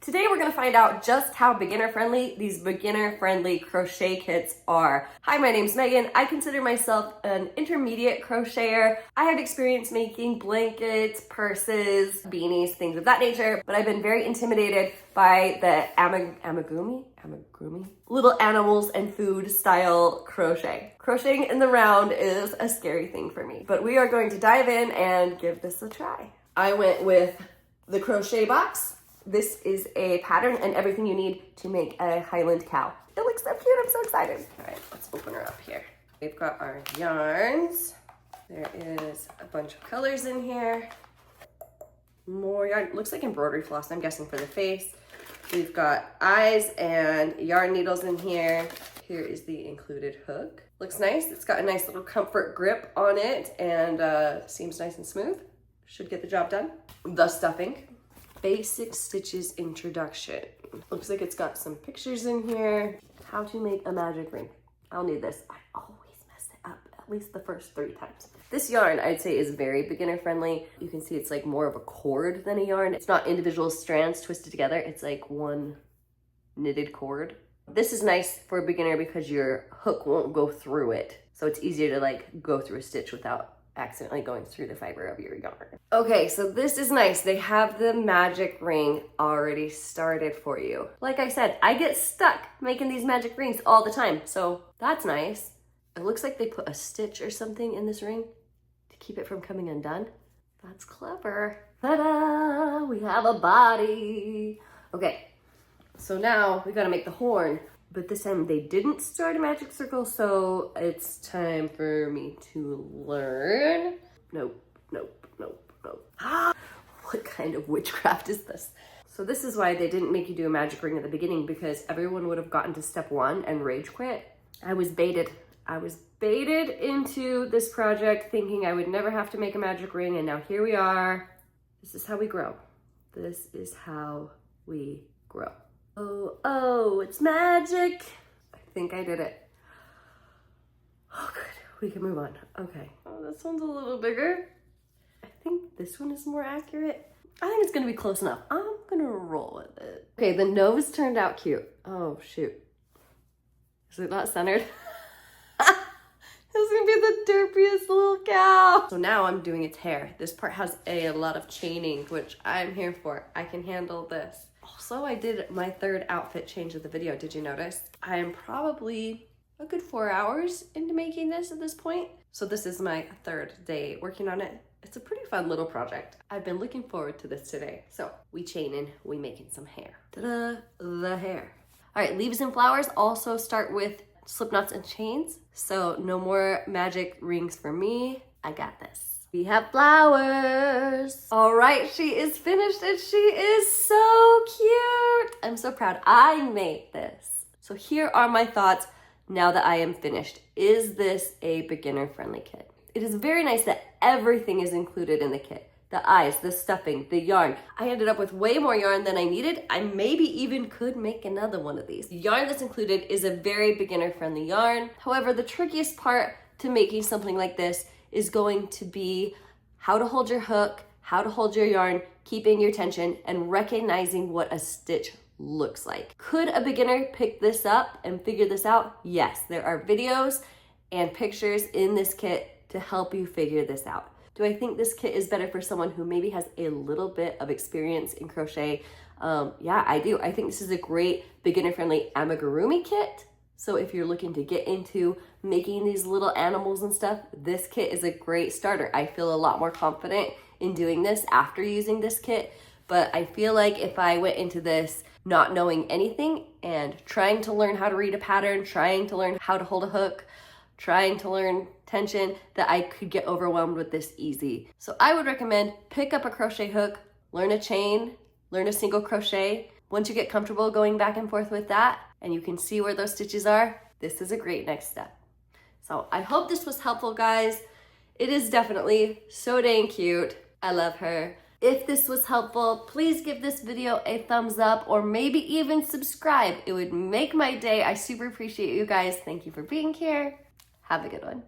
Today we're gonna find out just how beginner-friendly these beginner-friendly crochet kits are. Hi, my name's Megan. I consider myself an intermediate crocheter. I have experience making blankets, purses, beanies, things of that nature, but I've been very intimidated by the amigurumi? Little animals and food style crochet. Crocheting in the round is a scary thing for me, but we are going to dive in and give this a try. I went with the crochet box. This is a pattern and everything you need to make a Highland cow. It looks so cute, I'm so excited. All right, let's open her up here. We've got our yarns. There is a bunch of colors in here. More yarn, looks like embroidery floss, I'm guessing for the face. We've got eyes and yarn needles in here. Here is the included hook. Looks nice, it's got a nice little comfort grip on it and seems nice and smooth. Should get the job done. The stuffing. Basic stitches introduction. Looks like it's got some pictures in here. How to make a magic ring. I'll need this. I always mess it up, at least the first 3 times. This yarn I'd say is very beginner friendly. You can see it's like more of a cord than a yarn. It's not individual strands twisted together. It's like one knitted cord. This is nice for a beginner because your hook won't go through it. So it's easier to like go through a stitch without accidentally going through the fiber of your yarn. Okay, so this is nice. They have the magic ring already started for you. Like I said, I get stuck making these magic rings all the time, so that's nice. It looks like they put a stitch or something in this ring to keep it from coming undone. That's clever. Ta-da! We have a body. Okay, so now we gotta make the horn. But this time they didn't start a magic circle, so it's time for me to learn. Nope. Ah, what kind of witchcraft is this? So this is why they didn't make you do a magic ring at the beginning, because everyone would have gotten to step 1 and rage quit. I was baited into this project thinking I would never have to make a magic ring, and now here we are. This is how we grow. This is how we grow. Oh, it's magic. I think I did it. Oh, good. We can move on. Okay. Oh, this one's a little bigger. I think this one is more accurate. I think it's gonna be close enough. I'm gonna roll with it. Okay, the nose turned out cute. Oh, shoot. Is it not centered? This is gonna be the derpiest little cow. So now I'm doing its hair. This part has a lot of chaining, which I'm here for. I can handle this. Also, I did my 3rd outfit change of the video. Did you notice? I am probably a good 4 hours into making this at this point. So this is my 3rd day working on it. It's a pretty fun little project. I've been looking forward to this today. So we chainin', we making some hair. Ta-da, the hair. All right, leaves and flowers also start with slip knots and chains. So no more magic rings for me. I got this. We have flowers. All right, she is finished and she is so cute. I'm so proud I made this. So here are my thoughts now that I am finished. Is this a beginner-friendly kit? It is very nice that everything is included in the kit. The eyes, the stuffing, the yarn. I ended up with way more yarn than I needed. I maybe even could make another one of these. The yarn that's included is a very beginner-friendly yarn. However, the trickiest part to making something like this is going to be how to hold your hook, how to hold your yarn, keeping your tension, and recognizing what a stitch looks like. Could a beginner pick this up and figure this out? Yes, there are videos and pictures in this kit to help you figure this out. Do I think this kit is better for someone who maybe has a little bit of experience in crochet? Yeah, I do. I think this is a great beginner-friendly amigurumi kit. So if you're looking to get into making these little animals and stuff, this kit is a great starter. I feel a lot more confident in doing this after using this kit, but I feel like if I went into this not knowing anything and trying to learn how to read a pattern, trying to learn how to hold a hook, trying to learn tension, that I could get overwhelmed with this easy. So I would recommend pick up a crochet hook, learn a chain, learn a single crochet. Once you get comfortable going back and forth with that, and you can see where those stitches are, this is a great next step. So I hope this was helpful, guys. It is definitely so dang cute. I love her. If this was helpful, please give this video a thumbs up or maybe even subscribe. It would make my day. I super appreciate you guys. Thank you for being here. Have a good one.